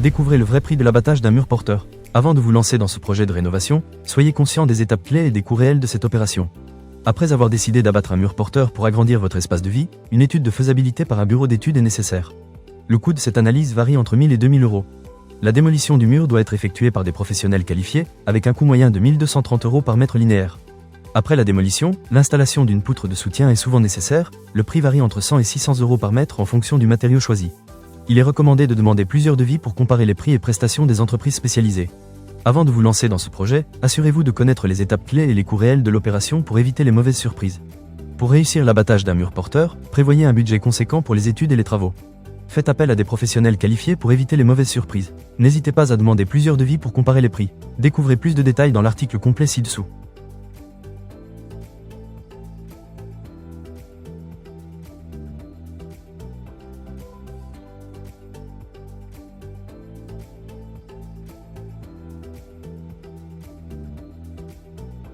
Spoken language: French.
Découvrez le vrai prix de l'abattage d'un mur porteur. Avant de vous lancer dans ce projet de rénovation, soyez conscient des étapes clés et des coûts réels de cette opération. Après avoir décidé d'abattre un mur porteur pour agrandir votre espace de vie, une étude de faisabilité par un bureau d'études est nécessaire. Le coût de cette analyse varie entre 1000 et 2000 euros. La démolition du mur doit être effectuée par des professionnels qualifiés, avec un coût moyen de 1230 euros par mètre linéaire. Après la démolition, l'installation d'une poutre de soutien est souvent nécessaire, le prix varie entre 100 et 600 euros par mètre en fonction du matériau choisi. Il est recommandé de demander plusieurs devis pour comparer les prix et prestations des entreprises spécialisées. Avant de vous lancer dans ce projet, assurez-vous de connaître les étapes clés et les coûts réels de l'opération pour éviter les mauvaises surprises. Pour réussir l'abattage d'un mur porteur, prévoyez un budget conséquent pour les études et les travaux. Faites appel à des professionnels qualifiés pour éviter les mauvaises surprises. N'hésitez pas à demander plusieurs devis pour comparer les prix. Découvrez plus de détails dans l'article complet ci-dessous.